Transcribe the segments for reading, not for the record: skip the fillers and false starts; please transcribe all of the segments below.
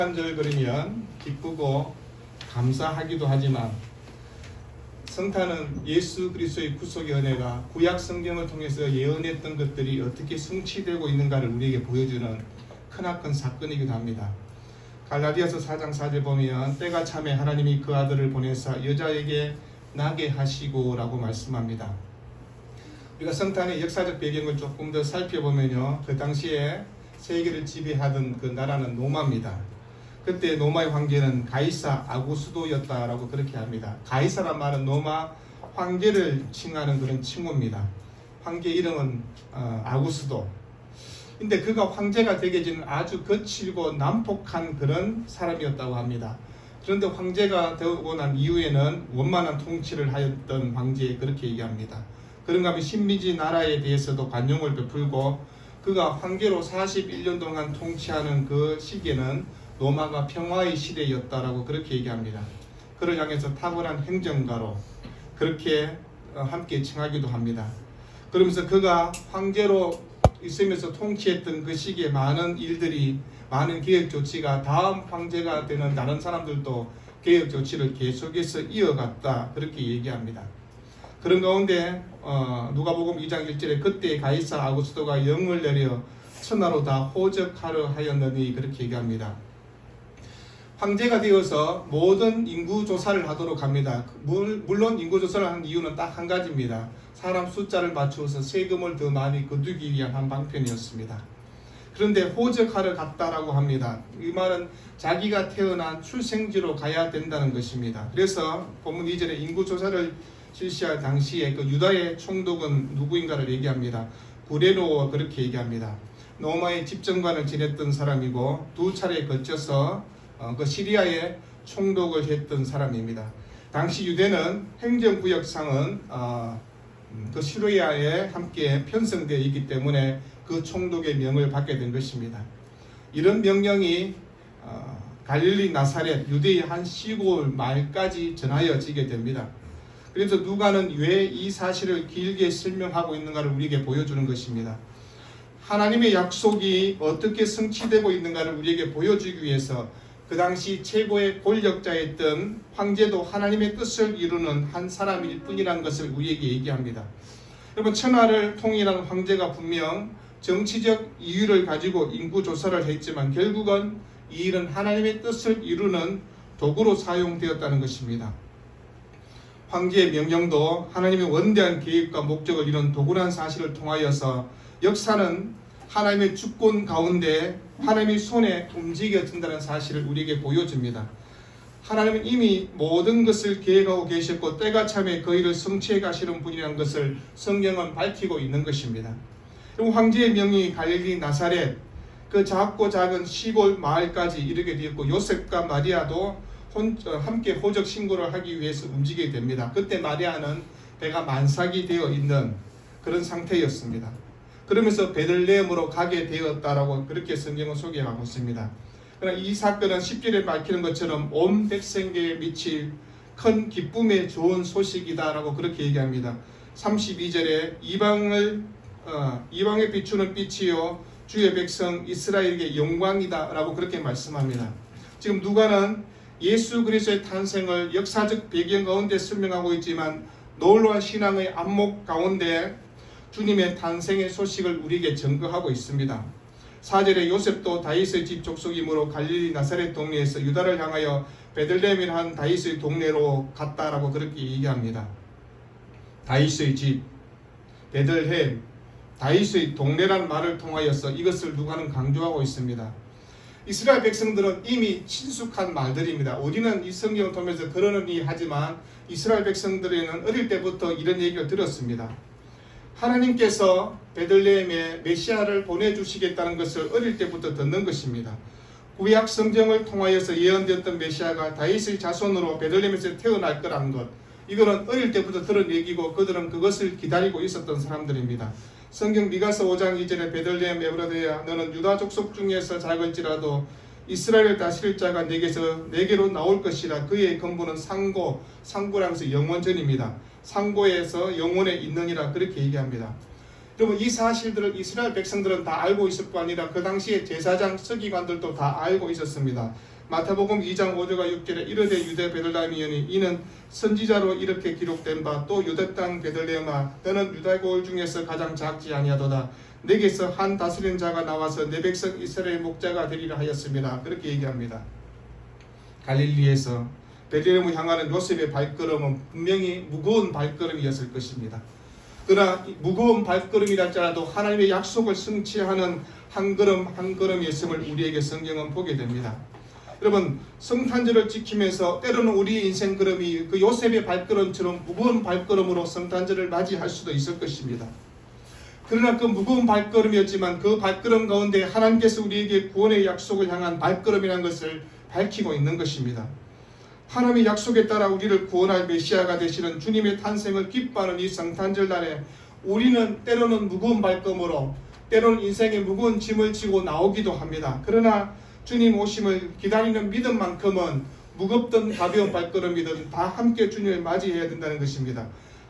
성탄절 그러면 기쁘고 감사하기도 하지만 성탄은 예수 그리스도의 구속의 은혜가 구약 성경을 통해서 예언했던 것들이 어떻게 성취되고 있는가를 우리에게 보여주는 크나큰 사건이기도 합니다. 갈라디아서 4장 4절 보면 때가 참에 하나님이 그 아들을 보내사 여자에게 나게 하시고 라고 말씀합니다. 우리가 성탄의 역사적 배경을 조금 더 살펴보면요, 그 당시에 세계를 지배하던 그 나라는 로마입니다. 그때 로마의 황제는 가이사 아구스도였다라고 그렇게 합니다. 가이사란 말은 로마 황제를 칭하는 그런 칭호입니다. 황제 이름은 아구스도. 근데 그가 황제가 되기 전에 아주 거칠고 난폭한 그런 사람이었다고 합니다. 그런데 황제가 되고 난 이후에는 원만한 통치를 하였던 황제, 그렇게 얘기합니다. 그런가 하면 식민지 나라에 대해서도 관용을 베풀고, 그가 황제로 41년 동안 통치하는 그 시기에는 로마가 평화의 시대였다라고 그렇게 얘기합니다. 그를 향해서 탁월한 행정가로 그렇게 함께 칭하기도 합니다. 그러면서 그가 황제로 있으면서 통치했던 그 시기에 많은 일들이, 많은 개혁 조치가 다음 황제가 되는 다른 사람들도 개혁 조치를 계속해서 이어갔다, 그렇게 얘기합니다. 그런 가운데 누가복음 2장 1절에 그때 가이사 아구스도가 영을 내려 천하로 다 호적하려 하였느니, 그렇게 얘기합니다. 황제가 되어서 모든 인구조사를 하도록 합니다. 물론 인구조사를 하는 이유는 딱 한 가지입니다. 사람 숫자를 맞추어서 세금을 더 많이 거두기 위한 한 방편이었습니다. 그런데 호적하러 갔다라고 합니다. 이 말은 자기가 태어난 출생지로 가야 된다는 것입니다. 그래서 본문 2절에 인구조사를 실시할 당시에 그 유다의 총독은 누구인가를 얘기합니다. 구레노, 그렇게 얘기합니다. 로마의 집정관을 지냈던 사람이고 두 차례에 거쳐서 그 시리아의 총독을 했던 사람입니다. 당시 유대는 행정구역상은 그 시리아에 함께 편성되어 있기 때문에 그 총독의 명을 받게 된 것입니다. 이런 명령이 갈릴리 나사렛 유대의 한 시골 마을까지 전하여지게 됩니다. 그래서 누가는 왜 이 사실을 길게 설명하고 있는가를 우리에게 보여주는 것입니다. 하나님의 약속이 어떻게 성취되고 있는가를 우리에게 보여주기 위해서 그 당시 최고의 권력자였던 황제도 하나님의 뜻을 이루는 한 사람일 뿐이라는 것을 우리에게 얘기합니다. 여러분, 천하를 통일한 황제가 분명 정치적 이유를 가지고 인구조사를 했지만 결국은 이 일은 하나님의 뜻을 이루는 도구로 사용되었다는 것입니다. 황제의 명령도 하나님의 원대한 계획과 목적을 이룬 도구라는 사실을 통하여서 역사는 하나님의 주권 가운데 하나님의 손에 움직여진다는 사실을 우리에게 보여줍니다. 하나님은 이미 모든 것을 계획하고 계셨고 때가 참에 그 일을 성취해 가시는 분이라는 것을 성경은 밝히고 있는 것입니다. 그리고 황제의 명령이 갈릴리 나사렛, 그 작고 작은 시골 마을까지 이르게 되었고 요셉과 마리아도 함께 호적 신고를 하기 위해서 움직이게 됩니다. 그때 마리아는 배가 만삭이 되어 있는 그런 상태였습니다. 그러면서 베들레헴으로 가게 되었다라고 그렇게 성경은 소개하고 있습니다. 그러나 이 사건은 10절에 밝히는 것처럼 온 백성에게 미칠 큰 기쁨의 좋은 소식이다라고 그렇게 얘기합니다. 32절에 이방에 비추는 빛이요 주의 백성 이스라엘에게 영광이다라고 그렇게 말씀합니다. 지금 누가는 예수 그리스도의 탄생을 역사적 배경 가운데 설명하고 있지만 놀라운 신앙의 안목 가운데 주님의 탄생의 소식을 우리에게 증거하고 있습니다. 4절에 요셉도 다윗의 집 족속이므로 갈릴리 나사렛 동네에서 유다를 향하여 베들레헴이라 한 다윗의 동네로 갔다라고 그렇게 얘기합니다. 다윗의 집, 베들레헴, 다윗의 동네라는 말을 통하여서 이것을 누가는 강조하고 있습니다. 이스라엘 백성들은 이미 친숙한 말들입니다. 우리는 이 성경을 통해서 그러느니 하지만 이스라엘 백성들에는 어릴 때부터 이런 얘기를 들었습니다. 하나님께서 베들레헴에 메시아를 보내주시겠다는 것을 어릴 때부터 듣는 것입니다. 구약 성경을 통하여서 예언되었던 메시아가 다윗의 자손으로 베들레헴에서 태어날 거라는 것, 이거는 어릴 때부터 들은 얘기고 그들은 그것을 기다리고 있었던 사람들입니다. 성경 미가서 5장 2절에 베들레헴 에브라드야 너는 유다 족속 중에서 작을지라도 이스라엘을 다스릴 자가 내게로 나올 것이라. 그의 근본은 상고라면서 영원전입니다. 상고에서 영원에 있느니라 그렇게 얘기합니다. 여러분, 이 사실들을 이스라엘 백성들은 다 알고 있을 뿐 아니라 그 당시에 제사장 서기관들도 다 알고 있었습니다. 마태복음 2장 5절과 6절에 이르되 유대 베들레헴이니 이는 선지자로 이렇게 기록된 바 또 유대 땅 베들레헴아 너는 유다 고을 중에서 가장 작지 아니하도다 내게서 한 다스리는 자가 나와서 내 백성 이스라엘 목자가 되리라 하였습니다. 그렇게 얘기합니다. 갈릴리에서 베들레헴을 향하는 요셉의 발걸음은 분명히 무거운 발걸음이었을 것입니다. 그러나 무거운 발걸음이랄지라도 하나님의 약속을 성취하는 한 걸음 한 걸음이었음을 우리에게 성경은 보게 됩니다. 여러분, 성탄절을 지키면서 때로는 우리의 인생 걸음이 그 요셉의 발걸음처럼 무거운 발걸음으로 성탄절을 맞이할 수도 있을 것입니다. 그러나 그 무거운 발걸음이었지만 그 발걸음 가운데 하나님께서 우리에게 구원의 약속을 향한 발걸음이라는 것을 밝히고 있는 것입니다. 하나님의 약속에 따라 우리를 구원할 메시아가 되시는 주님의 탄생을 기뻐하는 이 성탄절 날에 우리는 때로는 무거운 발걸음으로 때로는 인생의 무거운 짐을 지고 나오기도 합니다. 그러나 주님 오심을 기다리는 믿음만큼은 무겁든 가벼운 발걸음이든 다 함께 주님을 맞이해야 된다는 것입니다.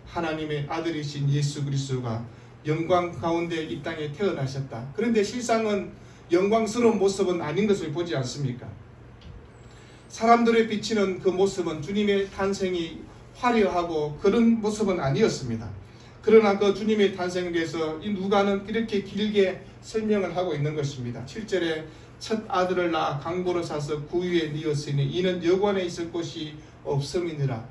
하나님의 아들이신 예수 그리스도가 영광 가운데 이 땅에 태어나셨다. 그런데 실상은 영광스러운 모습은 아닌 것을 보지 않습니까? 사람들의 비치는 그 모습은 주님의 탄생이 화려하고 그런 모습은 아니었습니다. 그러나 그 주님의 탄생에 대해서 이 누가는 이렇게 길게 설명을 하고 있는 것입니다. 7절에 첫 아들을 낳아 강보로 사서 구유에 뉘었으니 이는 여관에 있을 곳이 없음이니라.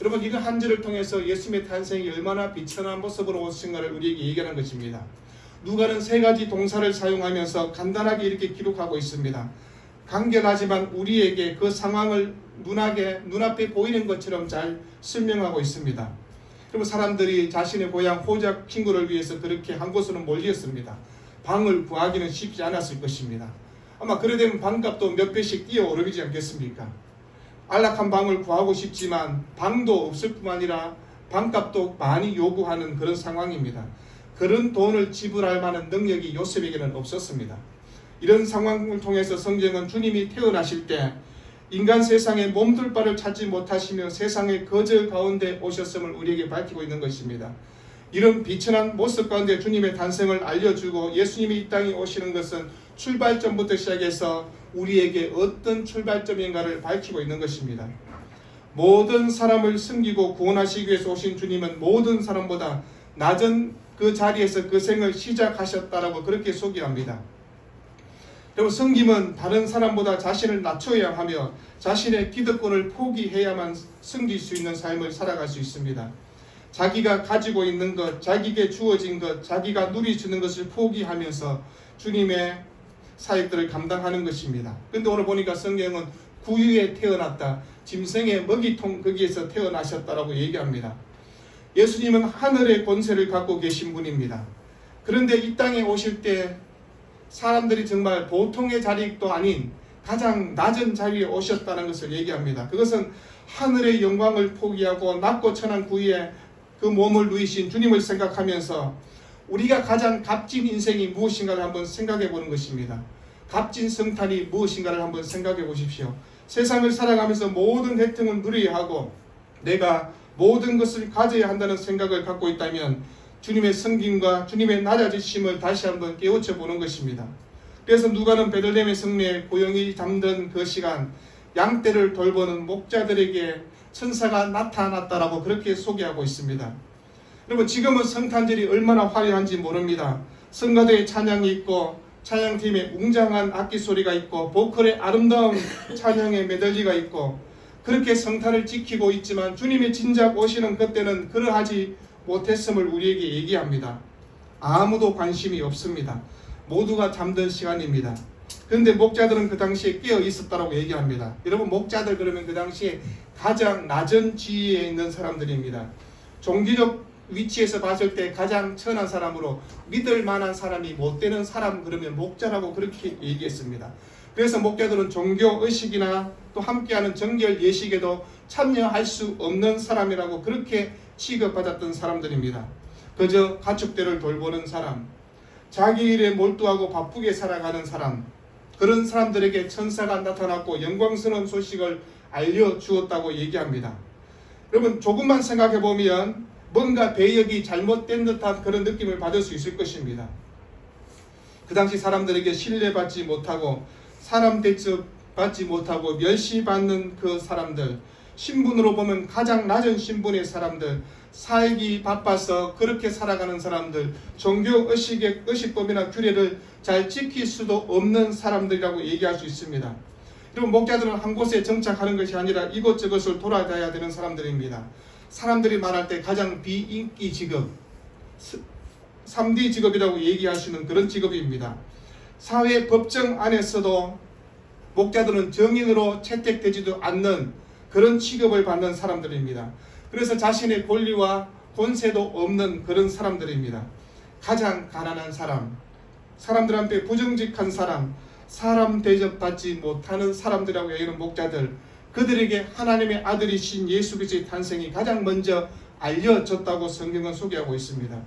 여러분, 이거 한 절을 통해서 예수님의 탄생이 얼마나 비천한 모습으로 오신가를 우리에게 얘기하는 것입니다. 누가는 세 가지 동사를 사용하면서 간단하게 이렇게 기록하고 있습니다. 간결하지만 우리에게 그 상황을 눈앞에 보이는 것처럼 잘 설명하고 있습니다. 그리고 사람들이 자신의 고향 호작 친구를 위해서 그렇게 한 곳으로 몰렸습니다. 방을 구하기는 쉽지 않았을 것입니다. 아마 그래 되면 방값도 몇 배씩 뛰어오르지 않겠습니까? 안락한 방을 구하고 싶지만 방도 없을 뿐만 아니라 방값도 많이 요구하는 그런 상황입니다. 그런 돈을 지불할 만한 능력이 요셉에게는 없었습니다. 이런 상황을 통해서 성경은 주님이 태어나실 때 인간 세상에 몸둘 바를 찾지 못하시며 세상의 거절 가운데 오셨음을 우리에게 밝히고 있는 것입니다. 이런 비천한 모습 가운데 주님의 탄생을 알려주고 예수님이 이 땅에 오시는 것은 출발점부터 시작해서 우리에게 어떤 출발점인가를 밝히고 있는 것입니다. 모든 사람을 섬기고 구원하시기 위해서 오신 주님은 모든 사람보다 낮은 그 자리에서 그 생을 시작하셨다라고 그렇게 소개합니다. 그리고 섬김은 다른 사람보다 자신을 낮춰야 하며 자신의 기득권을 포기해야만 섬길 수 있는 삶을 살아갈 수 있습니다. 자기가 가지고 있는 것, 자기에게 주어진 것, 자기가 누리주는 것을 포기하면서 주님의 사역들을 감당하는 것입니다. 그런데 오늘 보니까 성경은 구유에 태어났다, 짐승의 먹이통 거기에서 태어나셨다라고 얘기합니다. 예수님은 하늘의 권세를 갖고 계신 분입니다. 그런데 이 땅에 오실 때 사람들이 정말 보통의 자리도 아닌 가장 낮은 자리에 오셨다는 것을 얘기합니다. 그것은 하늘의 영광을 포기하고 낮고 천한 구유에 그 몸을 누이신 주님을 생각하면서 우리가 가장 값진 인생이 무엇인가를 한번 생각해 보는 것입니다. 값진 성탄이 무엇인가를 한번 생각해 보십시오. 세상을 살아가면서 모든 혜택을 누려야 하고 내가 모든 것을 가져야 한다는 생각을 갖고 있다면 주님의 섬김과 주님의 낮아지심을 다시 한번 깨우쳐 보는 것입니다. 그래서 누가는 베들레헴의 성내에 고요히 잠든 그 시간 양떼를 돌보는 목자들에게 천사가 나타났다라고 그렇게 소개하고 있습니다. 여러분, 지금은 성탄절이 얼마나 화려한지 모릅니다. 성가대에 찬양이 있고 찬양팀에 웅장한 악기 소리가 있고 보컬의 아름다운 찬양의 메들리가 있고 그렇게 성탄을 지키고 있지만 주님이 진작 오시는 그때는 그러하지 못했음을 우리에게 얘기합니다. 아무도 관심이 없습니다. 모두가 잠든 시간입니다. 그런데 목자들은 그 당시에 깨어 있었다고 얘기합니다. 여러분, 목자들 그러면 그 당시에 가장 낮은 지위에 있는 사람들입니다. 종교적 위치에서 봤을 때 가장 천한 사람으로 믿을 만한 사람이 못 되는 사람 그러면 목자라고 그렇게 얘기했습니다. 그래서 목자들은 종교 의식이나 또 함께하는 정결 예식에도 참여할 수 없는 사람이라고 그렇게 취급받았던 사람들입니다. 그저 가축들을 돌보는 사람, 자기 일에 몰두하고 바쁘게 살아가는 사람, 그런 사람들에게 천사가 나타났고 영광스러운 소식을 알려주었다고 얘기합니다. 여러분, 조금만 생각해 보면 뭔가 배역이 잘못된 듯한 그런 느낌을 받을 수 있을 것입니다. 그 당시 사람들에게 신뢰받지 못하고 사람 대접 받지 못하고 멸시받는 그 사람들, 신분으로 보면 가장 낮은 신분의 사람들, 살기 바빠서 그렇게 살아가는 사람들, 종교 의식법이나 규례를 잘 지킬 수도 없는 사람들이라고 얘기할 수 있습니다. 그리고 목자들은 한 곳에 정착하는 것이 아니라 이곳저곳을 돌아다녀야 되는 사람들입니다. 사람들이 말할 때 가장 비인기 직업, 3D 직업이라고 얘기할 수 있는 그런 직업입니다. 사회 법정 안에서도 목자들은 정인으로 채택되지도 않는 그런 취급을 받는 사람들입니다. 그래서 자신의 권리와 권세도 없는 그런 사람들입니다. 가장 가난한 사람, 사람들한테 부정직한 사람, 사람 대접받지 못하는 사람들이라고 여기는 목자들, 그들에게 하나님의 아들이신 예수 그리스도의 탄생이 가장 먼저 알려졌다고 성경은 소개하고 있습니다.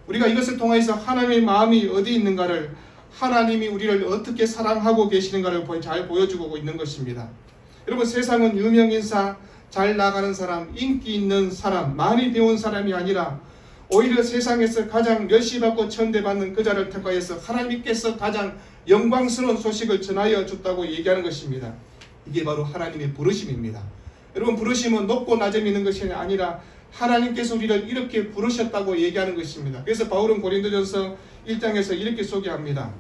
우리가 이것을 통해서 하나님의 마음이 어디 있는가를, 하나님이 우리를 어떻게 사랑하고 계시는가를 잘 보여주고 있는 것입니다. 여러분, 세상은 유명인사, 잘 나가는 사람, 인기 있는 사람, 많이 배운 사람이 아니라 오히려 세상에서 가장 멸시받고 천대받는 그 자를 택하여서 하나님께서 가장 영광스러운 소식을 전하여 줬다고 얘기하는 것입니다. 이게 바로 하나님의 부르심입니다. 여러분, 부르심은 높고 낮음이 있는 것이 아니라 하나님께서 우리를 이렇게 부르셨다고 얘기하는 것입니다. 그래서 바울은 고린도전서 1장에서 이렇게 소개합니다.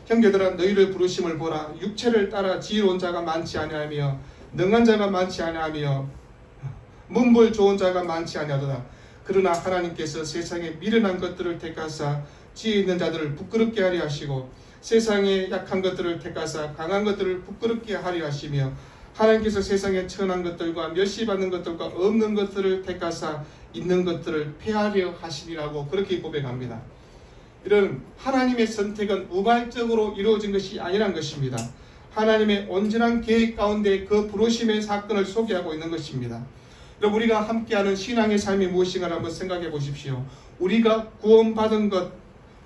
형제들아, 너희를 부르심을 보라. 육체를 따라 지혜로운 자가 많지 아니하며 능한 자가 많지 아니하며 문벌 좋은 자가 많지 아니하도다. 그러나 하나님께서 세상에 미련한 것들을 택하사 지혜 있는 자들을 부끄럽게 하려 하시고 세상에 약한 것들을 택하사 강한 것들을 부끄럽게 하려 하시며 하나님께서 세상에 천한 것들과 멸시받는 것들과 없는 것들을 택하사 있는 것들을 폐하려 하시리라고 그렇게 고백합니다. 이런 하나님의 선택은 우발적으로 이루어진 것이 아니란 것입니다. 하나님의 온전한 계획 가운데 그 부르심의 사건을 소개하고 있는 것입니다. 여러분, 우리가 함께하는 신앙의 삶이 무엇인가를 한번 생각해 보십시오. 우리가 구원받은 것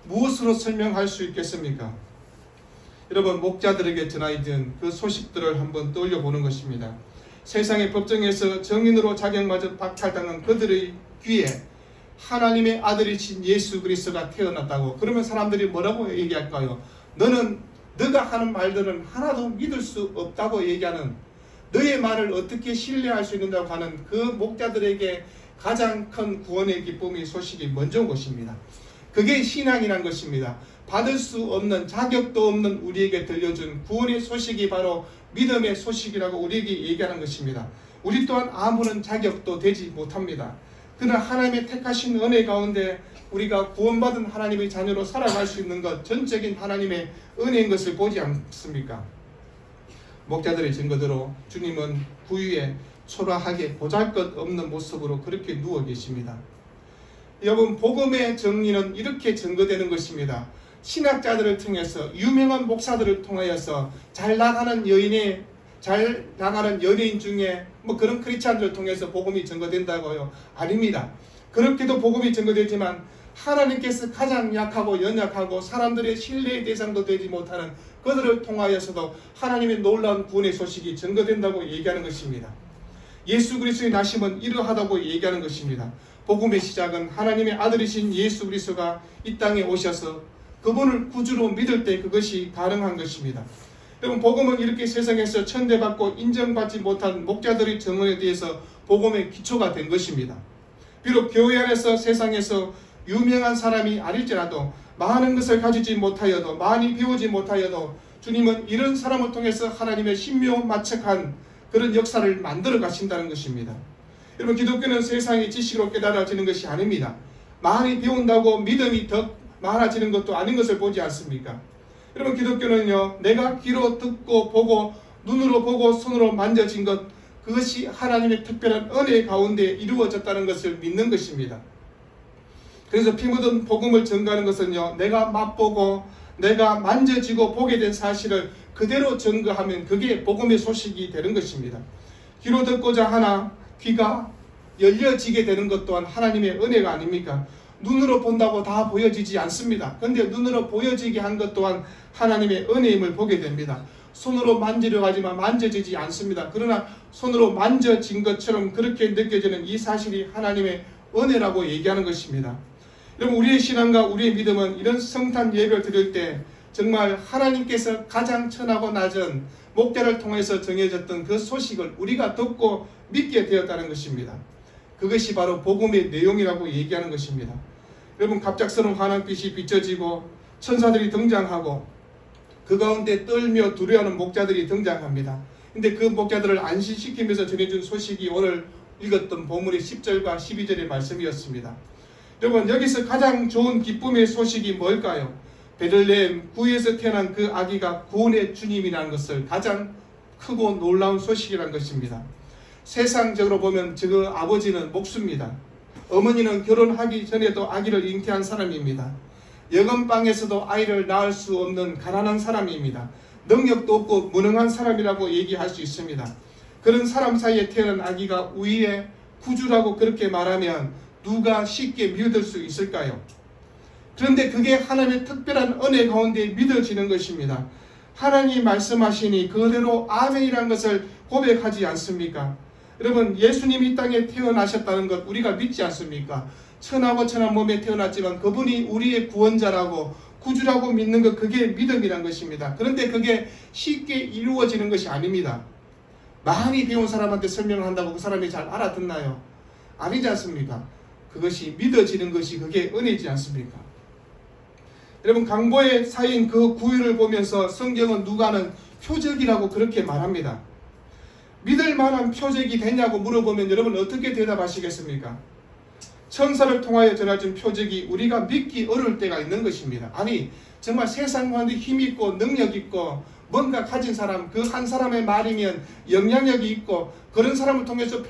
무엇으로 설명할 수 있겠습니까? 여러분, 목자들에게 전하여진 그 소식들을 한번 떠올려 보는 것입니다. 세상의 법정에서 정인으로 자격마저 박탈당한 그들의 귀에 하나님의 아들이신 예수 그리스도가 태어났다고 그러면 사람들이 뭐라고 얘기할까요? 너가 하는 말들은 하나도 믿을 수 없다고 얘기하는, 너의 말을 어떻게 신뢰할 수 있는다고 하는 그 목자들에게 가장 큰 구원의 기쁨의 소식이 먼저 온 것입니다. 그게 신앙이란 것입니다. 받을 수 없는, 자격도 없는 우리에게 들려준 구원의 소식이 바로 믿음의 소식이라고 우리에게 얘기하는 것입니다. 우리 또한 아무런 자격도 되지 못합니다. 그러나 하나님의 택하신 은혜 가운데 우리가 구원받은 하나님의 자녀로 살아갈 수 있는 것, 전적인 하나님의 은혜인 것을 보지 않습니까? 목자들의 증거대로 주님은 구유에 초라하게 보잘것없는 모습으로 그렇게 누워 계십니다. 여러분, 복음의 정리는 이렇게 증거되는 것입니다. 신학자들을 통해서, 유명한 목사들을 통하여서 잘 나가는 연예인 중에 그런 크리스찬들을 통해서 복음이 증거된다고요? 아닙니다. 그렇게도 복음이 증거되지만 하나님께서 가장 약하고 연약하고 사람들의 신뢰의 대상도 되지 못하는 그들을 통하여서도 하나님의 놀라운 구원의 소식이 증거된다고 얘기하는 것입니다. 예수 그리스도의 나심은 이러하다고 얘기하는 것입니다. 복음의 시작은 하나님의 아들이신 예수 그리스도가 이 땅에 오셔서 그분을 구주로 믿을 때 그것이 가능한 것입니다. 여러분, 복음은 이렇게 세상에서 천대받고 인정받지 못한 목자들의 증언에 대해서 복음의 기초가 된 것입니다. 비록 교회 안에서 세상에서 유명한 사람이 아닐지라도, 많은 것을 가지지 못하여도, 많이 배우지 못하여도 주님은 이런 사람을 통해서 하나님의 신묘마척한 그런 역사를 만들어 가신다는 것입니다. 여러분, 기독교는 세상의 지식으로 깨달아지는 것이 아닙니다. 많이 배운다고 믿음이 더 많아지는 것도 아닌 것을 보지 않습니까? 여러분, 기독교는요, 내가 귀로 듣고 보고 눈으로 보고 손으로 만져진 것, 그것이 하나님의 특별한 은혜 가운데 이루어졌다는 것을 믿는 것입니다. 그래서 피 묻은 복음을 전가하는 것은요, 내가 맛보고 내가 만져지고 보게 된 사실을 그대로 증거하면 그게 복음의 소식이 되는 것입니다. 귀로 듣고자 하나 귀가 열려지게 되는 것 또한 하나님의 은혜가 아닙니까? 눈으로 본다고 다 보여지지 않습니다. 그런데 눈으로 보여지게 한 것 또한 하나님의 은혜임을 보게 됩니다. 손으로 만지려고 하지만 만져지지 않습니다. 그러나 손으로 만져진 것처럼 그렇게 느껴지는 이 사실이 하나님의 은혜라고 얘기하는 것입니다. 여러분, 우리의 신앙과 우리의 믿음은 이런 성탄 예배를 드릴 때 정말 하나님께서 가장 천하고 낮은 목자를 통해서 정해졌던 그 소식을 우리가 듣고 믿게 되었다는 것입니다. 그것이 바로 복음의 내용이라고 얘기하는 것입니다. 여러분, 갑작스러운 환한빛이 비춰지고 천사들이 등장하고 그 가운데 떨며 두려워하는 목자들이 등장합니다. 근데 그 목자들을 안심시키면서 전해준 소식이 오늘 읽었던 본문의 10절과 12절의 말씀이었습니다. 여러분, 여기서 가장 좋은 기쁨의 소식이 뭘까요? 베들레헴 구에서 태어난 그 아기가 구원의 주님이라는 것을 가장 크고 놀라운 소식이라는 것입니다. 세상적으로 보면 그 아버지는 목수입니다. 어머니는 결혼하기 전에도 아기를 잉태한 사람입니다. 영업방에서도 아이를 낳을 수 없는 가난한 사람입니다. 능력도 없고 무능한 사람이라고 얘기할 수 있습니다. 그런 사람 사이에 태어난 아기가 우리의 구주라고 그렇게 말하면 누가 쉽게 믿을 수 있을까요? 그런데 그게 하나님의 특별한 은혜 가운데 믿어지는 것입니다. 하나님이 말씀하시니 그대로 아멘이라는 것을 고백하지 않습니까? 여러분, 예수님이 이 땅에 태어나셨다는 것 우리가 믿지 않습니까? 천하고 천한 몸에 태어났지만 그분이 우리의 구원자라고 구주라고 믿는 것, 그게 믿음이란 것입니다. 그런데 그게 쉽게 이루어지는 것이 아닙니다. 많이 배운 사람한테 설명을 한다고 그 사람이 잘 알아듣나요? 아니지 않습니까? 그것이 믿어지는 것이 그게 은혜지 않습니까? 여러분, 강보에 쌓인 그 구유를 보면서 성경은 누가는 표적이라고 그렇게 말합니다. 믿을 만한 표적이 되냐고 물어보면 여러분 어떻게 대답하시겠습니까? 천사를 통하여 전해준 표적이 우리가 믿기 어려울 때가 있는 것입니다. 아니, 정말 세상 가운데 힘 있고 능력 있고 뭔가 가진 사람, 그 한 사람의 말이면 영향력이 있고 그런 사람을 통해서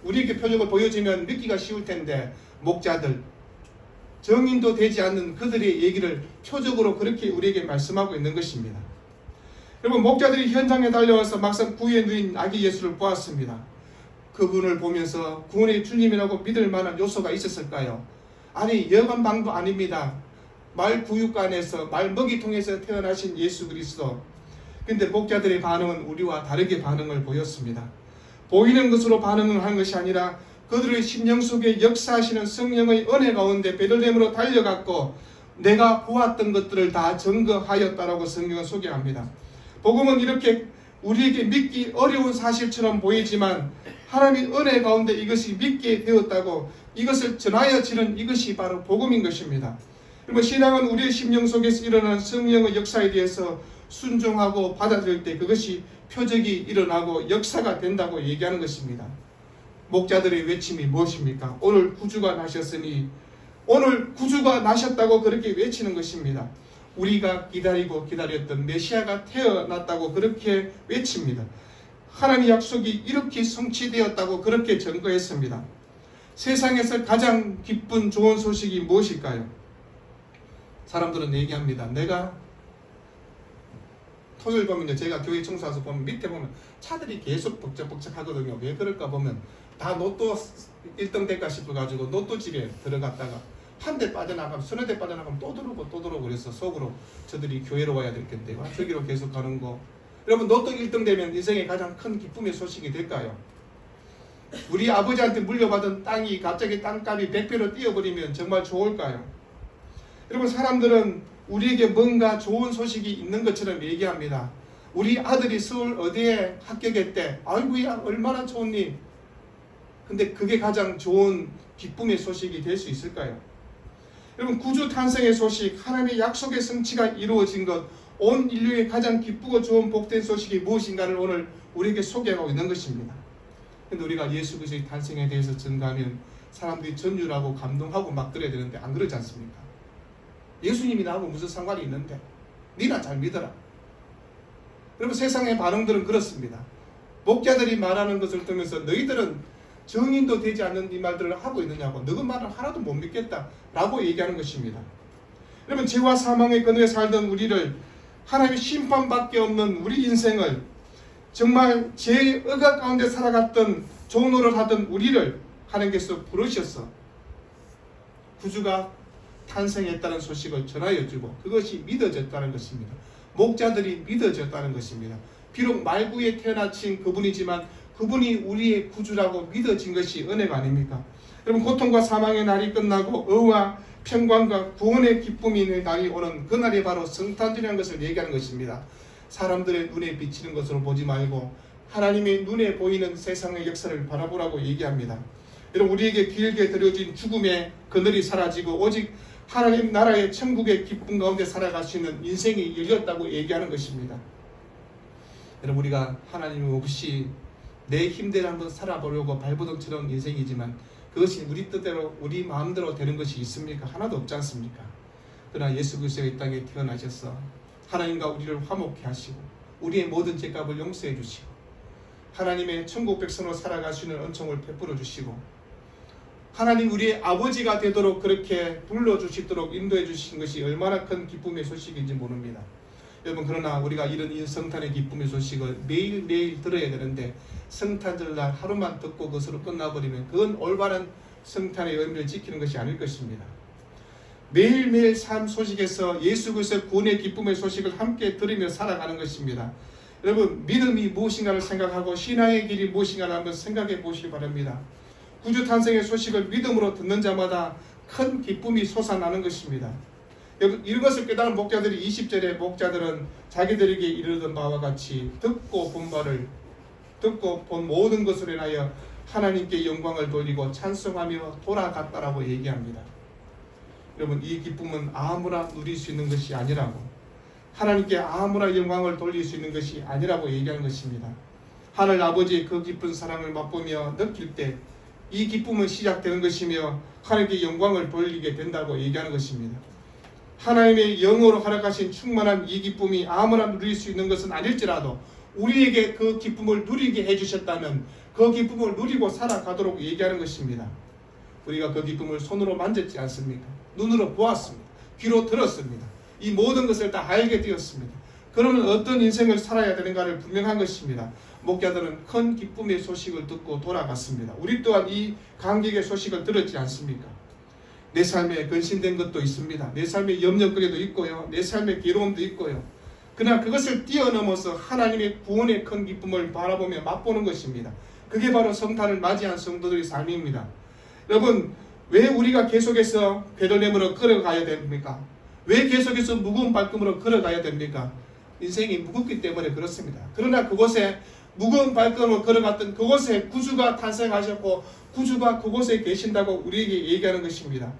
우리에게 표적을 보여주면 믿기가 쉬울 텐데, 목자들, 정인도 되지 않는 그들의 얘기를 표적으로 그렇게 우리에게 말씀하고 있는 것입니다. 여러분, 목자들이 현장에 달려와서 막상 구유에 누인 아기 예수를 보았습니다. 그분을 보면서 구원의 주님이라고 믿을 만한 요소가 있었을까요? 아니, 여관방도 아닙니다. 말 구육관에서 말 먹이통에서 태어나신 예수 그리스도. 근데 목자들의 반응은 우리와 다르게 반응을 보였습니다. 보이는 것으로 반응을 한 것이 아니라 그들의 심령 속에 역사하시는 성령의 은혜 가운데 베들레헴으로 달려갔고 내가 보았던 것들을 다 증거하였다라고 성경은 소개합니다. 복음은 이렇게 우리에게 믿기 어려운 사실처럼 보이지만 하나님의 은혜 가운데 이것이 믿게 되었다고, 이것을 전하여지는 이것이 바로 복음인 것입니다. 그리고 신앙은 우리의 심령 속에서 일어나는 성령의 역사에 대해서 순종하고 받아들일 때 그것이 표적이 일어나고 역사가 된다고 얘기하는 것입니다. 목자들의 외침이 무엇입니까? 오늘 구주가 나셨으니, 오늘 구주가 나셨다고 그렇게 외치는 것입니다. 우리가 기다리고 기다렸던 메시아가 태어났다고 그렇게 외칩니다. 하나님의 약속이 이렇게 성취되었다고 그렇게 증거했습니다. 세상에서 가장 기쁜 좋은 소식이 무엇일까요? 사람들은 얘기합니다. 내가 토요일 보면 제가 교회 청소와서 보면 밑에 보면 차들이 계속 벅적벅적 하거든요. 왜 그럴까 보면 다 로또 1등 될까 싶어가지고 로또 집에 들어갔다가 한 대 빠져나가면 서너 대 빠져나가면 또 들어오고 그래서 속으로 저들이 교회로 와야 될 텐데 저기로 계속 가는 거. 여러분, 로또 1등 되면 인생의 가장 큰 기쁨의 소식이 될까요? 우리 아버지한테 물려받은 땅이 갑자기 땅값이 100배로 뛰어버리면 정말 좋을까요? 여러분, 사람들은 우리에게 뭔가 좋은 소식이 있는 것처럼 얘기합니다. 우리 아들이 서울 어디에 합격했대. 아이고야, 얼마나 좋은 일. 근데 그게 가장 좋은 기쁨의 소식이 될 수 있을까요? 여러분, 구주 탄생의 소식, 하나님의 약속의 성취가 이루어진 것, 온 인류의 가장 기쁘고 좋은 복된 소식이 무엇인가를 오늘 우리에게 소개하고 있는 것입니다. 근데 우리가 예수 그리스도의 탄생에 대해서 전가하면 사람들이 전율하고 감동하고 막 그래야 되는데 안 그러지 않습니까? 예수님이 나하고 무슨 상관이 있는데 니나 잘 믿어라. 여러분, 세상의 반응들은 그렇습니다. 목자들이 말하는 것을 들으면서 너희들은 정인도 되지 않는 이 말들을 하고 있느냐고, 너희 말은 하나도 못 믿겠다 라고 얘기하는 것입니다. 여러분, 죄와 사망의 그늘에 살던 우리를, 하나님의 심판밖에 없는 우리 인생을, 정말 죄의 억압 가운데 살아갔던 종노를 하던 우리를 하나님께서 부르셔서 구주가 탄생했다는 소식을 전하여주고 그것이 믿어졌다는 것입니다. 목자들이 믿어졌다는 것입니다. 비록 말구에 태어나신 그분이지만 그분이 우리의 구주라고 믿어진 것이 은혜가 아닙니까? 여러분, 고통과 사망의 날이 끝나고 의와 평강과 구원의 기쁨이 있는 날이 오는 그날이 바로 성탄절이라는 것을 얘기하는 것입니다. 사람들의 눈에 비치는 것으로 보지 말고 하나님의 눈에 보이는 세상의 역사를 바라보라고 얘기합니다. 여러분, 우리에게 길게 들여진 죽음의 그늘이 사라지고 오직 하나님 나라의 천국의 기쁨 가운데 살아갈 수 있는 인생이 열렸다고 얘기하는 것입니다. 여러분, 우리가 하나님 없이 내 힘대로 한번 살아보려고 발버둥처럼 인생이지만 그것이 우리 뜻대로 우리 마음대로 되는 것이 있습니까? 하나도 없지 않습니까? 그러나 예수 그리스도가 이 땅에 태어나셔서 하나님과 우리를 화목케 하시고 우리의 모든 죄값을 용서해 주시고 하나님의 천국 백성으로 살아갈 수 있는 은총을 베풀어 주시고 하나님 우리의 아버지가 되도록 그렇게 불러주시도록 인도해 주신 것이 얼마나 큰 기쁨의 소식인지 모릅니다. 여러분, 그러나 우리가 이런 성탄의 기쁨의 소식을 매일매일 들어야 되는데 성탄절날 하루만 듣고 그것으로 끝나버리면 그건 올바른 성탄의 의미를 지키는 것이 아닐 것입니다. 매일매일 삶 소식에서 예수 그리스도의 구원의 기쁨의 소식을 함께 들으며 살아가는 것입니다. 여러분, 믿음이 무엇인가를 생각하고 신앙의 길이 무엇인가를 한번 생각해 보시기 바랍니다. 구주 탄생의 소식을 믿음으로 듣는 자마다 큰 기쁨이 솟아나는 것입니다. 이런 것을 깨달은 목자들이 20절에 목자들은 자기들에게 이르던 바와 같이 듣고 본 모든 것을 인하여 하나님께 영광을 돌리고 찬송하며 돌아갔다라고 얘기합니다. 여러분, 이 기쁨은 아무나 누릴 수 있는 것이 아니라고, 하나님께 아무나 영광을 돌릴 수 있는 것이 아니라고 얘기하는 것입니다. 하늘 아버지의 그 깊은 사랑을 맛보며 느낄 때 이 기쁨은 시작되는 것이며 하나님께 영광을 돌리게 된다고 얘기하는 것입니다. 하나님의 영으로 허락하신 충만한 이 기쁨이 아무나 누릴 수 있는 것은 아닐지라도 우리에게 그 기쁨을 누리게 해주셨다면 그 기쁨을 누리고 살아가도록 얘기하는 것입니다. 우리가 그 기쁨을 손으로 만졌지 않습니까? 눈으로 보았습니다. 귀로 들었습니다. 이 모든 것을 다 알게 되었습니다. 그러면 어떤 인생을 살아야 되는가를 분명한 것입니다. 목자들은 큰 기쁨의 소식을 듣고 돌아갔습니다. 우리 또한 이 감격의 소식을 들었지 않습니까? 내 삶에 근신된 것도 있습니다. 내 삶에 염려거리도 있고요. 내 삶에 괴로움도 있고요. 그러나 그것을 뛰어넘어서 하나님의 구원의 큰 기쁨을 바라보며 맛보는 것입니다. 그게 바로 성탄을 맞이한 성도들의 삶입니다. 여러분, 왜 우리가 계속해서 베들레헴으로 걸어가야 됩니까? 왜 계속해서 무거운 발걸음으로 걸어가야 됩니까? 인생이 무겁기 때문에 그렇습니다. 그러나 그곳에 무거운 발걸음으로 걸어갔던 그곳에 구주가 탄생하셨고 구주가 그곳에 계신다고 우리에게 얘기하는 것입니다.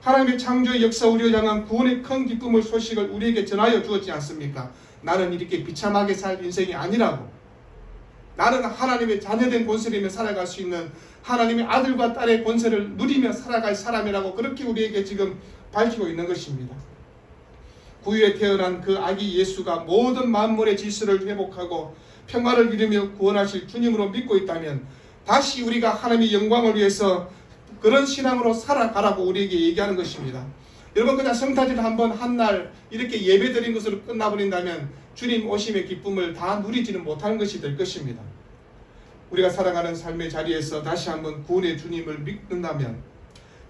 하나님의 창조의 역사 우리를 향한 구원의 큰 기쁨의 소식을 우리에게 전하여 주었지 않습니까? 나는 이렇게 비참하게 살 인생이 아니라고, 나는 하나님의 자녀된 권세이며 살아갈 수 있는 하나님의 아들과 딸의 권세를 누리며 살아갈 사람이라고 그렇게 우리에게 지금 밝히고 있는 것입니다. 구유에 태어난 그 아기 예수가 모든 만물의 질서를 회복하고 평화를 이루며 구원하실 주님으로 믿고 있다면 다시 우리가 하나님의 영광을 위해서 그런 신앙으로 살아가라고 우리에게 얘기하는 것입니다. 여러분, 그냥 성탄절 한번 한 날 이렇게 예배드린 것으로 끝나버린다면 주님 오심의 기쁨을 다 누리지는 못하는 것이 될 것입니다. 우리가 살아가는 삶의 자리에서 다시 한번 구원의 주님을 믿는다면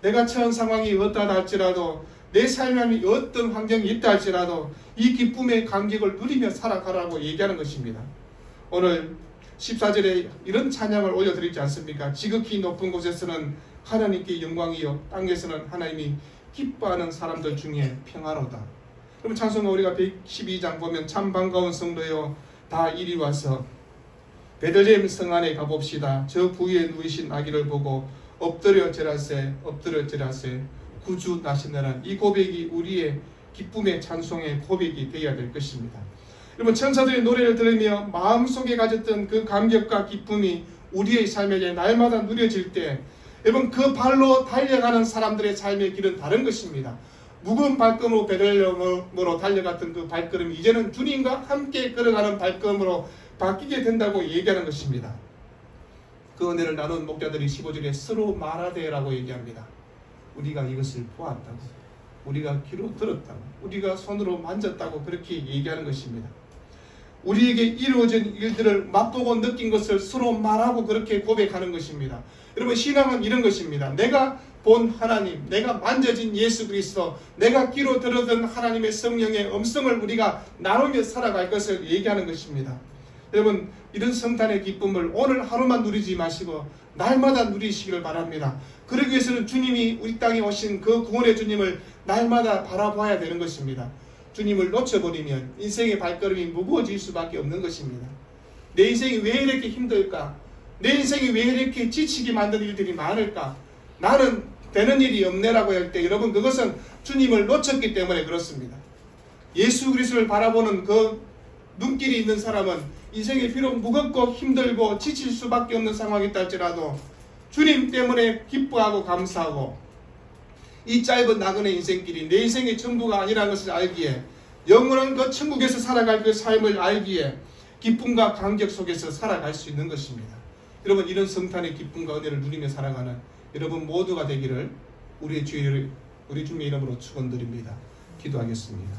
내가 처한 상황이 어떠하다 할지라도 내 삶에 어떤 환경이 있다 할지라도 이 기쁨의 감격을 누리며 살아가라고 얘기하는 것입니다. 오늘 14절에 이런 찬양을 올려드리지 않습니까? 지극히 높은 곳에서는 하나님께 영광이요 땅에서는 하나님이 기뻐하는 사람들 중에 평화로다. 그럼 찬송가 우리가 112장 보면 참 반가운 성도여 다 이리 와서 베들레헴 성 안에 가봅시다. 저 부위에 누이신 아기를 보고 엎드려 절하세 구주 나시느라. 이 고백이 우리의 기쁨의 찬송의 고백이 되어야 될 것입니다. 여러분, 천사들의 노래를 들으며 마음속에 가졌던 그 감격과 기쁨이 우리의 삶에 날마다 누려질 때 여러분, 그 발로 달려가는 사람들의 삶의 길은 다른 것입니다. 무거운 발걸음으로 베들레헴으로 달려갔던 그 발걸음이 이제는 주님과 함께 걸어가는 발걸음으로 바뀌게 된다고 얘기하는 것입니다. 그 은혜를 나눈 목자들이 15절에 서로 말하되라고 얘기합니다. 우리가 이것을 보았다고, 우리가 귀로 들었다고, 우리가 손으로 만졌다고 그렇게 얘기하는 것입니다. 우리에게 이루어진 일들을 맛보고 느낀 것을 서로 말하고 그렇게 고백하는 것입니다. 여러분, 신앙은 이런 것입니다. 내가 본 하나님, 내가 만져진 예수 그리스도, 내가 귀로 들었던 하나님의 성령의 음성을 우리가 나누며 살아갈 것을 얘기하는 것입니다. 여러분, 이런 성탄의 기쁨을 오늘 하루만 누리지 마시고 날마다 누리시기를 바랍니다. 그러기 위해서는 주님이 우리 땅에 오신 그 구원의 주님을 날마다 바라봐야 되는 것입니다. 주님을 놓쳐버리면 인생의 발걸음이 무거워질 수밖에 없는 것입니다. 내 인생이 왜 이렇게 힘들까? 내 인생이 왜 이렇게 지치게 만든 일들이 많을까? 나는 되는 일이 없네라고 할 때 여러분 그것은 주님을 놓쳤기 때문에 그렇습니다. 예수 그리스도를 바라보는 그 눈길이 있는 사람은 인생이 비록 무겁고 힘들고 지칠 수밖에 없는 상황이 있다 할지라도 주님 때문에 기뻐하고 감사하고 이 짧은 나그네 인생길이 내 인생의 전부가 아니라는 것을 알기에 영원한 그 천국에서 살아갈 그 삶을 알기에 기쁨과 감격 속에서 살아갈 수 있는 것입니다. 여러분 이런 성탄의 기쁨과 은혜를 누리며 살아가는 여러분 모두가 되기를 우리 주님의 이름으로 축원드립니다. 기도하겠습니다.